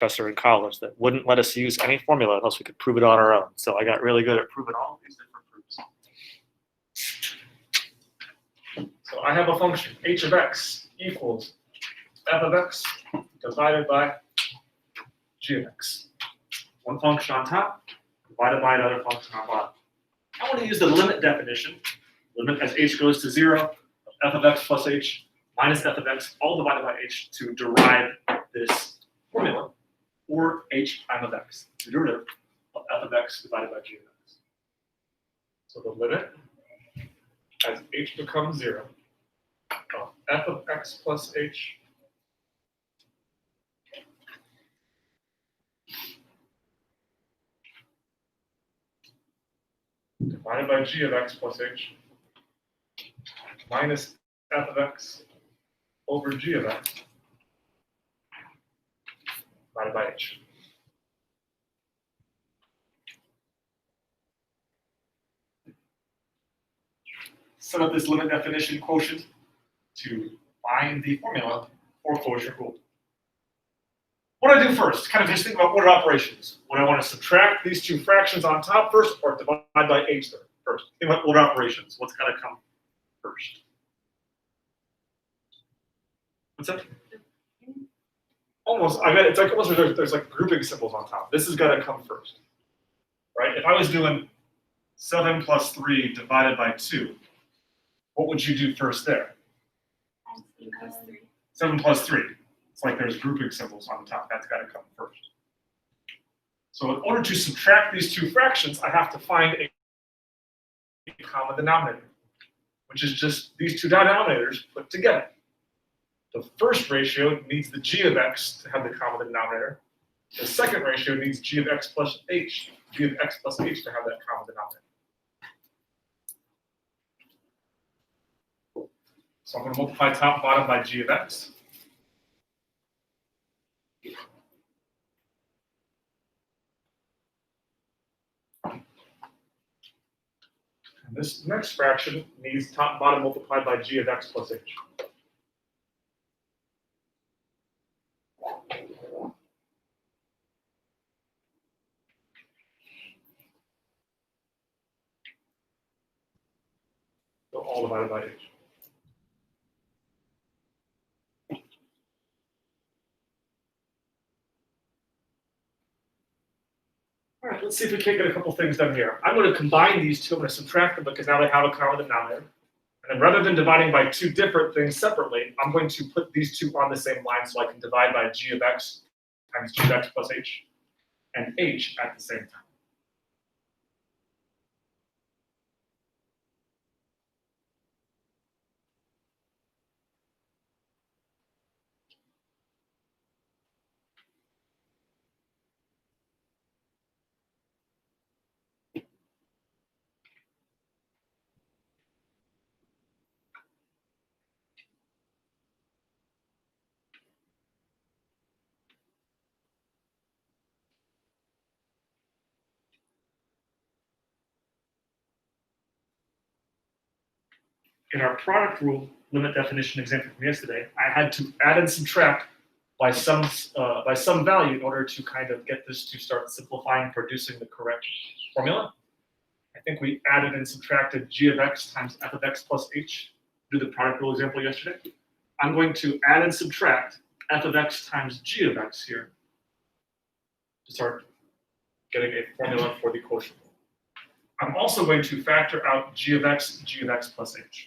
professor in college that wouldn't let us use any formula unless we could prove it on our own. So I got really good at proving all of these different proofs. So I have a function, h of x equals f of x divided by g of x. One function on top divided by another function on bottom. I want to use the limit definition, limit as h goes to 0, of f of x plus h minus f of x all divided by h to derive this formula, or h prime of x, the derivative of f of x divided by g of x. So the limit as h becomes 0 of f of x plus h divided by g of x plus h minus f of x over g of x divided by h. Set up this limit definition quotient to find the formula for quotient rule. What do I do first? Kind of just think about order operations. Would I want to subtract these two fractions on top first or divide by h first? Think about order operations. What's got to come first? What's that? Almost. I mean, it's like almost there's like grouping symbols on top. This has got to come first, right? If I was doing 7 plus 3 divided by 2, what would you do first there? 7 plus 3. It's like there's grouping symbols on the top. That's got to come first. So in order to subtract these two fractions, I have to find a common denominator, which is just these two denominators put together. The first ratio needs the g of x to have the common denominator. The second ratio needs g of x plus h, to have that common denominator. So I'm going to multiply top and bottom by g of x. And this next fraction needs top and bottom multiplied by g of x plus h. So all divided by h. All right, let's see if we can't get a couple things done here. I'm going to combine these two. I'm going to subtract them because now they have a common denominator. And then rather than dividing by two different things separately, I'm going to put these two on the same line so I can divide by g of x times g of x plus h and h at the same time. In our product rule limit definition example from yesterday, I had to add and subtract by some value in order to kind of get this to start simplifying, producing the correct formula. I think we added and subtracted g of x times f of x plus h. Do the product rule example yesterday. I'm going to add and subtract f of x times g of x here to start getting a formula for the quotient rule. I'm also going to factor out g of x plus h.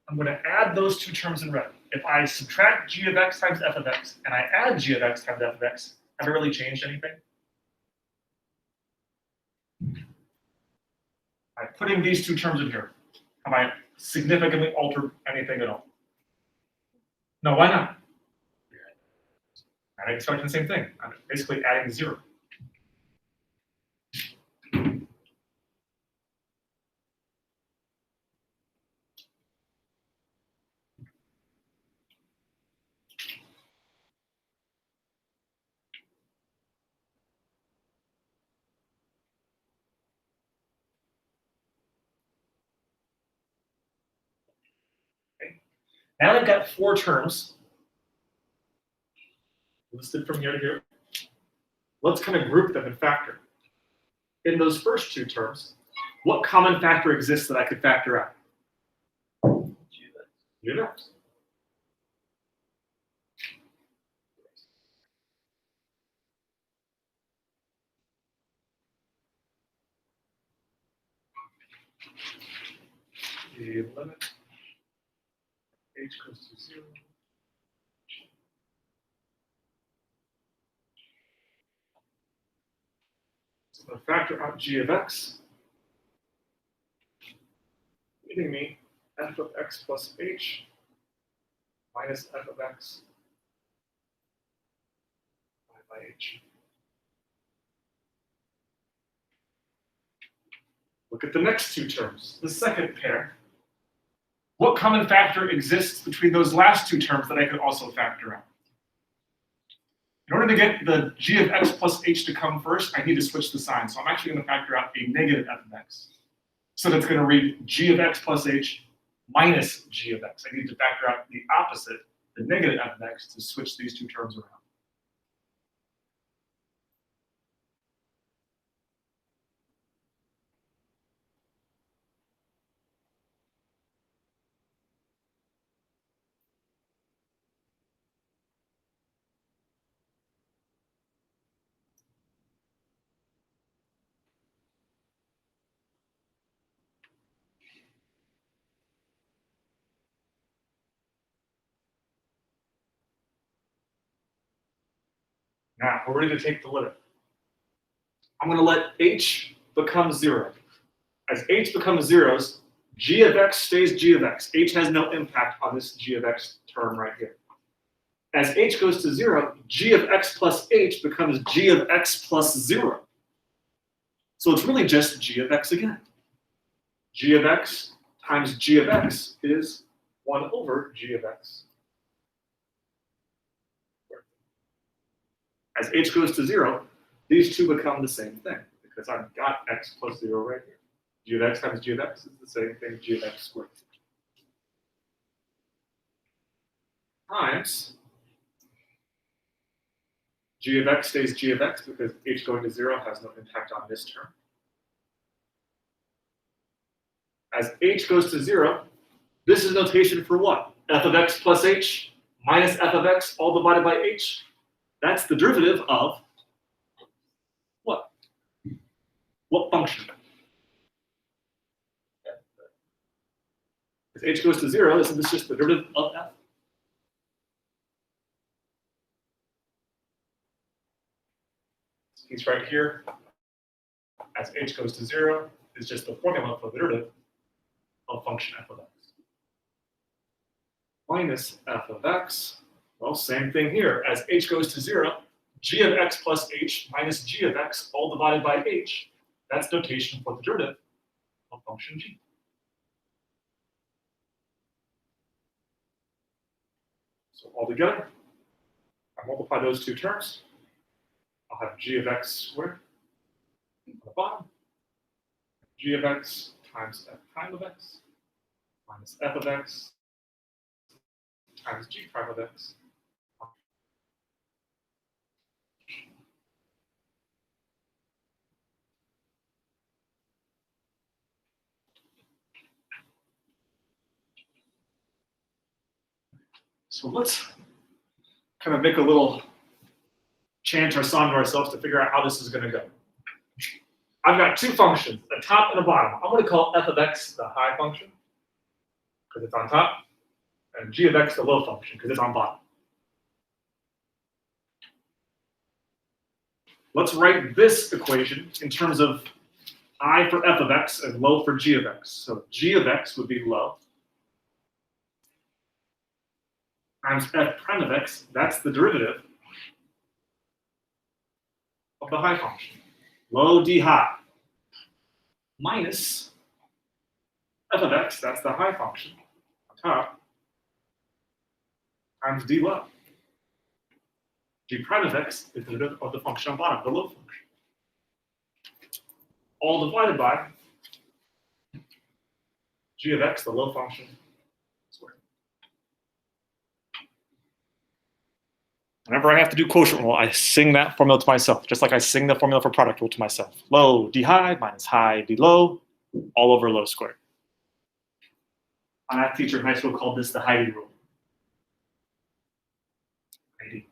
I'm going to add those two terms in red. If I subtract g of x times f of x and I add g of x times f of x, have I really changed anything? By putting these two terms in here, have I significantly altered anything at all? No, why not? I'm expecting the same thing. I'm basically adding 0. Okay. Now I've got 4 terms listed from here to here. Let's kind of group them and factor. In those first 2 terms, what common factor exists that I could factor out? G of x. The limit h goes to 0. So I'm going to factor out g of x, giving me f of x plus h minus f of x divided by h. Look at the next 2 terms, the second pair. What common factor exists between those last 2 terms that I could also factor out? In order to get the g of x plus h to come first, I need to switch the sign. So I'm actually going to factor out a negative f of x. So that's going to read g of x plus h minus g of x. I need to factor out the opposite, the negative f of x, to switch these 2 terms around. Now, we're ready to take the limit. I'm going to let h become 0. As h becomes 0s, g of x stays g of x. H has no impact on this g of x term right here. As h goes to 0, g of x plus h becomes g of x plus 0. So it's really just g of x again. G of x times g of x is 1 over g of x. As h goes to 0, these 2 become the same thing because I've got x plus 0 right here. G of x times g of x is the same thing, g of x squared. Times g of x stays g of x because h going to 0 has no impact on this term. As h goes to 0, this is notation for what? F of x plus h minus f of x all divided by h. That's the derivative of what? What function? As h goes to 0, isn't this just the derivative of f? This piece right here, as h goes to 0, is just the formula for the derivative of function f of x. Minus f of x, well, same thing here. As h goes to 0, g of x plus h minus g of x all divided by h. That's notation for the derivative of function g. So altogether, I multiply those 2 terms. I'll have g of x squared on the bottom. G of x times f prime of x minus f of x times g prime of x. So let's kind of make a little chant or song to ourselves to figure out how this is going to go. I've got 2 functions, a top and a bottom. I'm going to call f of x the high function because it's on top, and g of x the low function because it's on bottom. Let's write this equation in terms of I for f of x and low for g of x. So g of x would be low times f prime of x, that's the derivative the high function. Low d high minus f of x, that's the high function, on top, times d low. G prime of x is the derivative of the function on bottom, the low function. All divided by g of x, the low function, squared. Whenever I have to do quotient rule, I sing that formula to myself, just like I sing the formula for product rule to myself. Low d high minus high d low, all over low squared. My math teacher in high school called this the Heidi rule. Heidi.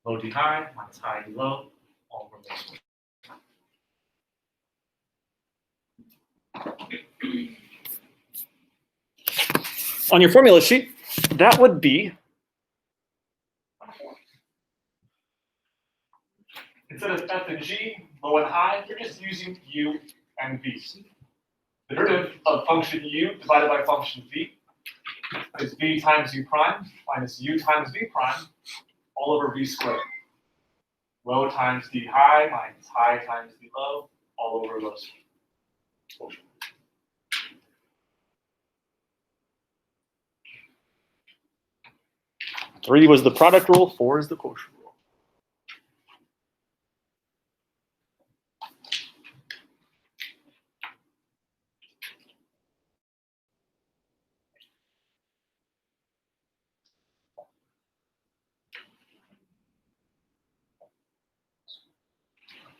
Low d high minus high d low, all over low squared. On your formula sheet, that would be, instead of f and g, low and high, you're just using u and v. The derivative of function u divided by function v is v times u prime minus u times v prime all over v squared. Low times d high minus high times d low all over low squared. 3 was the product rule, 4 is the quotient rule.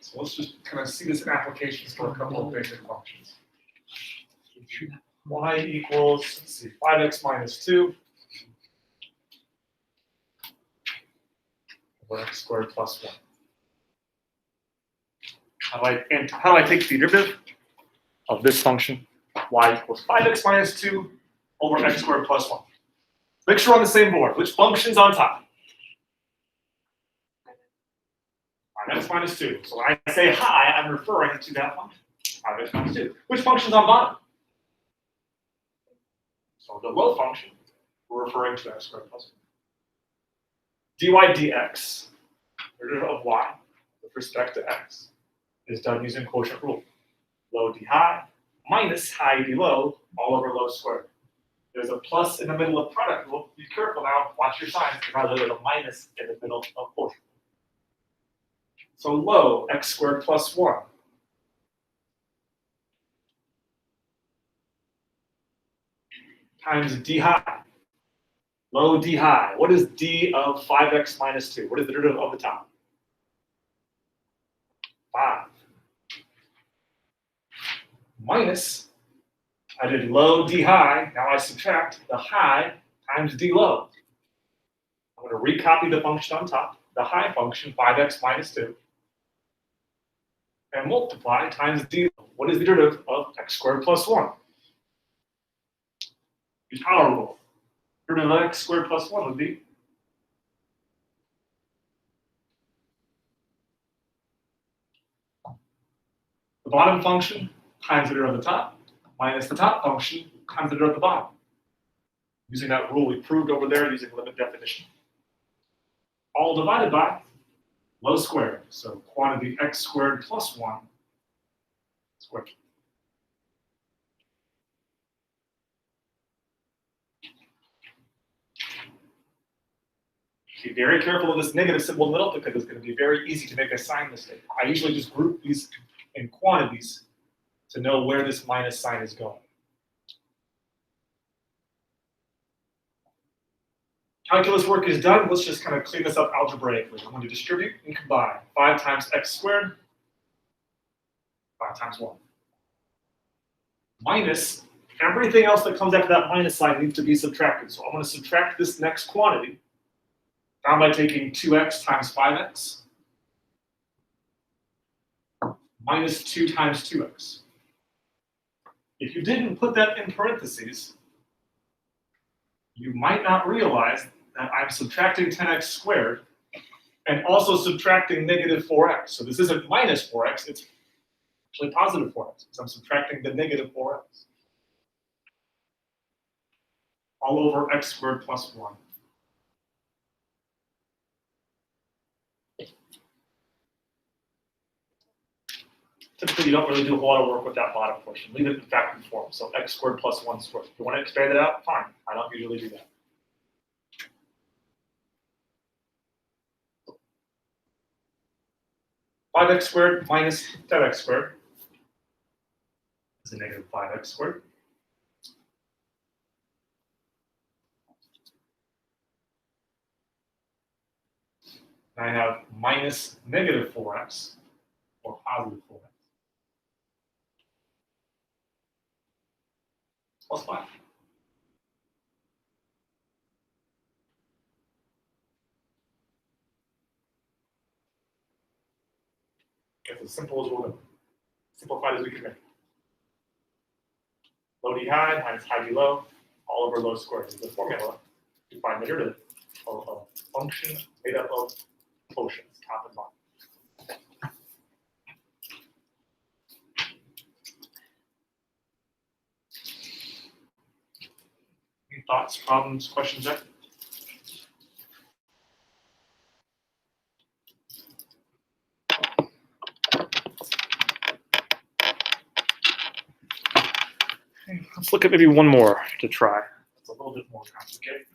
So let's just kind of see this in applications for a couple of basic functions. Y equals, let's see, 5x minus 2 over x squared plus 1. How do I take the derivative of this function? Y equals 5x minus 2 over x squared plus 1. Make sure we're on the same board. Which function's on top? 5x minus 2. So when I say high, I'm referring to that function. 5x minus 2. Which function's on bottom? So the low function, we're referring to x squared plus 1. dy dx, the derivative of y with respect to x, is done using quotient rule. Low d high minus high d low all over low squared. There's a plus in the middle of product rule. Be careful now, watch your signs, because there's a minus in the middle of quotient. So low x squared plus 1 times d high. Low d high. What is d of 5x minus 2? What is the derivative of the top? 5. Minus, I did low d high. Now I subtract the high times d low. I'm going to recopy the function on top, the high function, 5x minus 2, and multiply times d low. What is the derivative of x squared plus 1? Use power rule. Derivative of x squared plus 1 would be the bottom function times the derivative of the top minus the top function times the derivative of the bottom. Using that rule we proved over there using limit definition. All divided by low squared. So quantity x squared plus 1 squared. Be very careful of this negative symbol in the middle because it's going to be very easy to make a sign mistake. I usually just group these in quantities to know where this minus sign is going. Calculus work is done. Let's just kind of clean this up algebraically. I'm going to distribute and combine. 5 times x squared, 5 times 1. Minus, everything else that comes after that minus sign needs to be subtracted. So I'm going to subtract this next quantity down by taking 2x times 5x minus 2 times 2x. If you didn't put that in parentheses, you might not realize that I'm subtracting 10x squared and also subtracting negative 4x. So this isn't minus 4x, it's actually positive 4x because I'm subtracting the negative 4x. All over x squared plus 1. typically you don't really do a whole lot of work with that bottom portion. Leave it in factored form. So x squared plus 1 squared. If you want to expand it out, fine. I don't usually do that. Five x squared minus 10x squared is a negative 5x squared. And I have minus negative 4x or positive 4x plus 5. It's as simple as we'll do. Simplified as we can make it. Low d high minus high d low, all over low squared is the formula to find the derivative of a function made up of quotients, top and bottom. Any thoughts, problems, questions there? Let's look at maybe one more to try. It's a little bit more complicated.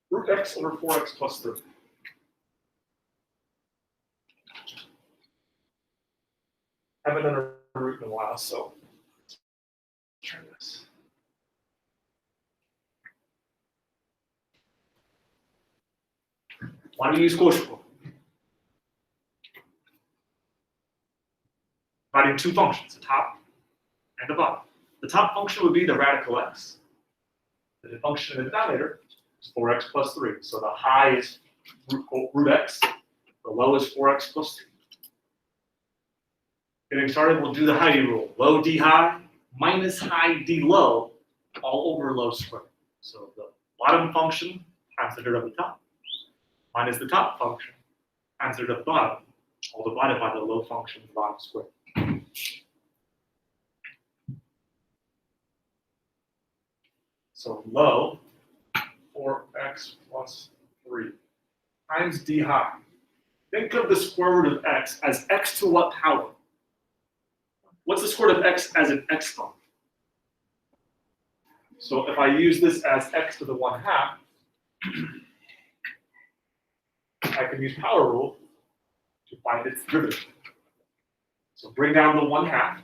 Root x over 4x plus 3. Haven't done a root in a while, so let's try this. Why do we use quotient rule? Dividing two functions, the top and the bottom. The top function would be the radical x. The function in the denominator is 4x plus 3. So the high is root x, the low is 4x plus 3. Getting started, we'll do the high d rule. Low d high minus high d low all over low squared. So the bottom function times the derivative of the top minus the top function times the derivative of the bottom, all divided by the low function of the bottom squared. So low 4x plus 3 times d high. Think of the square root of x as x to what power? What's the square root of x as an exponent? So if I use this as x to the 1/2, I can use power rule to find its derivative. So bring down the 1/2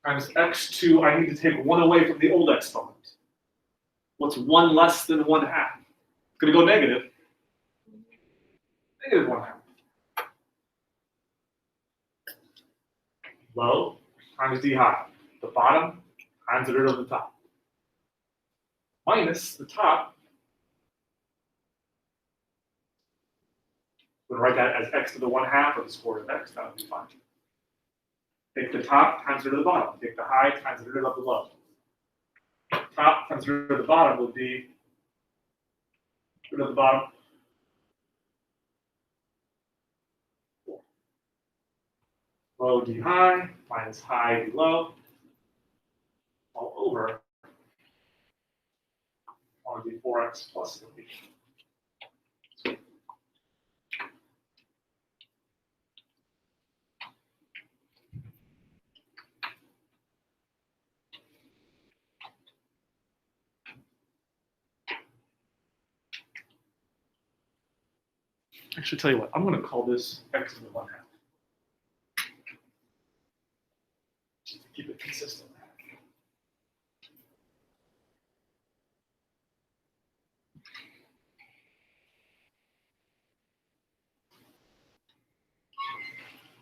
times x2. I need to take 1 away from the old exponent. What's 1 less than 1/2? It's going to go negative. Negative 1/2. Low times d high. The bottom times the derivative of the top. Minus the top. We're going to write that as x to the 1/2 or the square root of x. That would be fine. Take the top times the derivative of the bottom. Take the high times the derivative of the low. Top times the derivative of the bottom would be derivative of the bottom. 4. Low d high minus high d low all over r d 4x plus 3. Actually, tell you what, I'm going to call this x to the 1/2. Just to keep it consistent.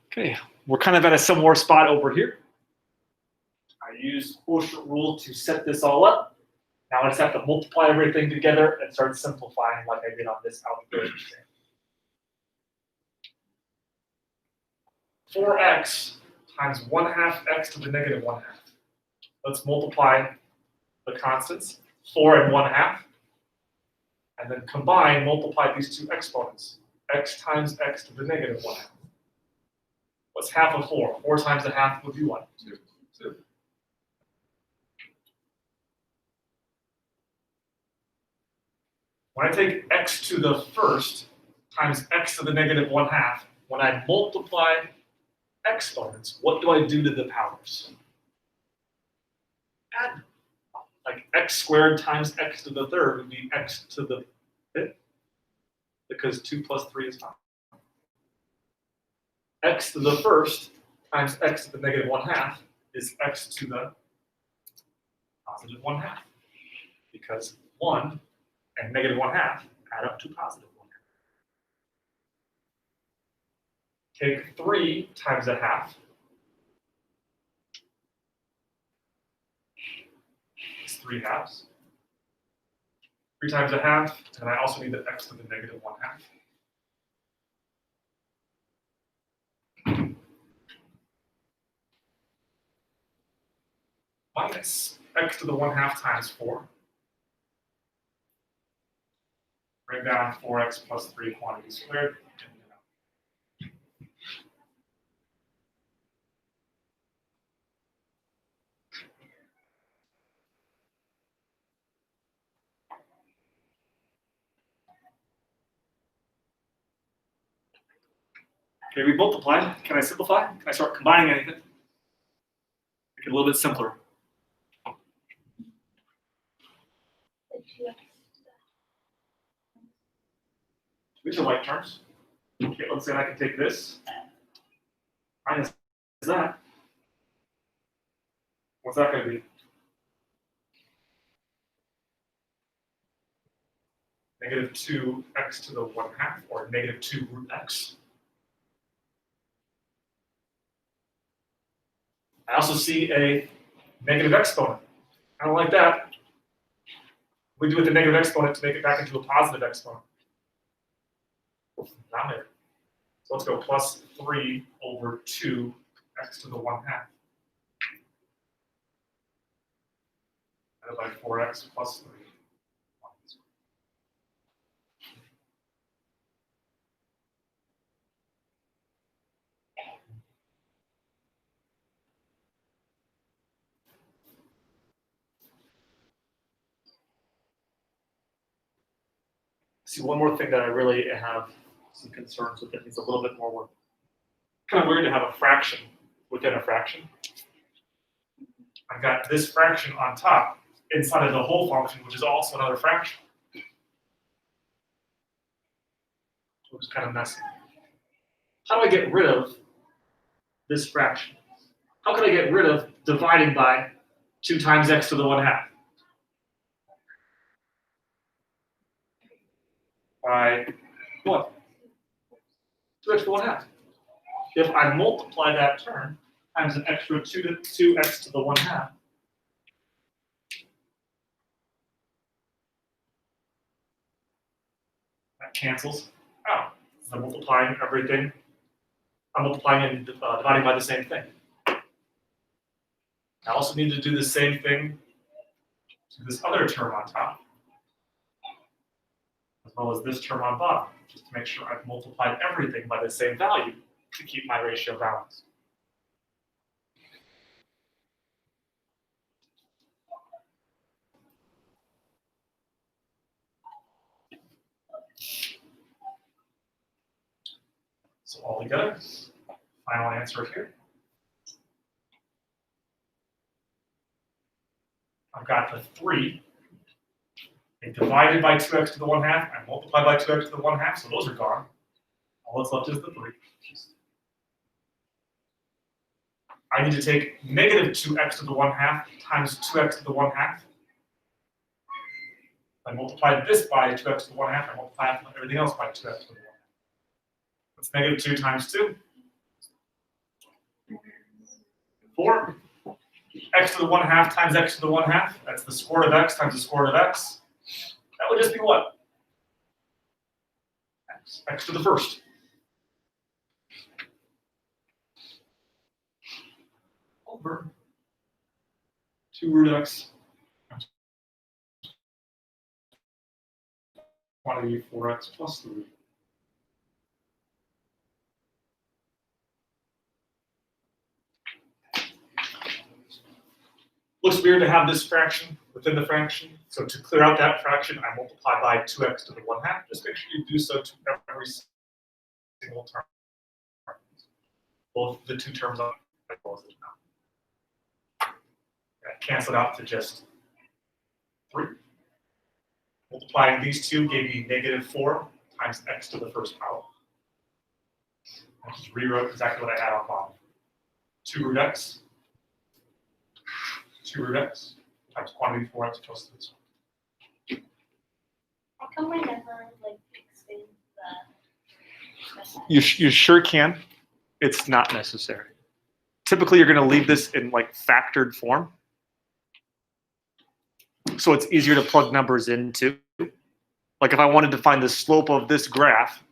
Okay, we're kind of at a similar spot over here. I use quotient rule to set this all up. Now I just have to multiply everything together and start simplifying like I did on this algebra exam. 4x times 1/2 x to the negative 1/2. Let's multiply the constants, 4 and 1/2, and then combine, multiply these two exponents, x times x to the negative 1/2. What's half of 4? 4 times the half would be what? 2. When I take x to the first times x to the negative 1/2, when I multiply exponents, what do I do to the powers? Add. Like x squared times x to the third would be x to the fifth, because 2 plus 3 is 5. X to the first times x to the negative 1/2 is x to the positive 1/2, because 1 and negative 1/2 add up to positive 1/2. Take 3 times a half. It's 3 halves. 3 times a half, and I also need the x to the negative 1/2. Minus x to the 1/2 times 4. Bring down 4x plus 3 quantity squared. Okay, we multiplied. Can I simplify? Can I start combining anything? Make it a little bit simpler. These are like terms. Okay, let's say I can take this minus that. What's that going to be? Negative 2x to the 1/2, or negative 2 root x. I also see a negative exponent. I don't like that. We do with the negative exponent to make it back into a positive exponent. Denominator. So let's go plus 3 over 2x to the 1/2. Divided by 4x plus 3. See, one more thing that I really have some concerns with, that needs a little bit more work. Kind of weird to have a fraction within a fraction. I've got this fraction on top inside of the whole function, which is also another fraction. Which is kind of messy. How do I get rid of this fraction? How can I get rid of dividing by 2 times x to the 1/2? By what? 2x to the 1/2. If I multiply that term times an extra 2x to the 1/2, that cancels out. I'm multiplying everything. I'm multiplying and dividing by the same thing. I also need to do the same thing to this other term on top, as well as this term on bottom, just to make sure I've multiplied everything by the same value to keep my ratio balanced. So all together, final answer here. I've got the 3. I divided by 2x to the 1/2. I multiplied by 2x to the 1/2, so those are gone. All that's left is the 3. I need to take negative 2x to the 1/2 times 2x to the 1/2. I multiplied this by 2x to the 1/2. I multiplied everything else by 2x to the 1/2. What's negative 2 times 2? 4. X to the 1/2 times x to the 1/2. That's the square root of x times the square root of x. That would just be what? X to the first. Over 2 root x quantity 4x plus 3. Looks weird to have this fraction within the fraction. So to clear out that fraction, I multiply by 2x to the 1/2. Just make sure you do so to every single term. Both the two terms are as well as the denominator. Cancel it out to just 3. Multiplying these two gave me -4 times x to the first power. I just rewrote exactly what I had on bottom. 2 root x. 2 root x times quantity 4x plus 3. How come I never like expand the? You sure can. It's not necessary. Typically, you're going to leave this in like factored form. So it's easier to plug numbers into. Like if I wanted to find the slope of this graph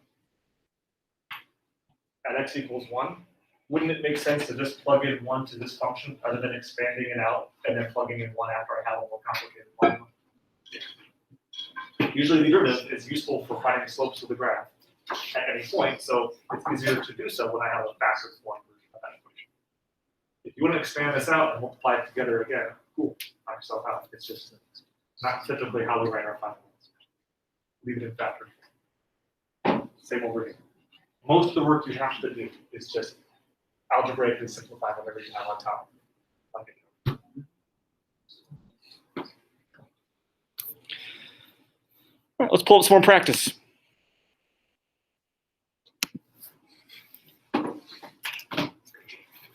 at x equals 1, wouldn't it make sense to just plug in 1 to this function rather than expanding it out and then plugging in 1 after I have a more complicated formula? Usually the derivative is useful for finding slopes of the graph at any point, so it's easier to do so when I have a factored form version of that equation. If you want to expand this out and multiply it together again, cool, knock yourself out. It's just not typically how we write our final ones. Leave it in factored form. Same over here. Most of the work you have to do is just algebraically simplify whatever you have on top. All right, let's pull up some more practice.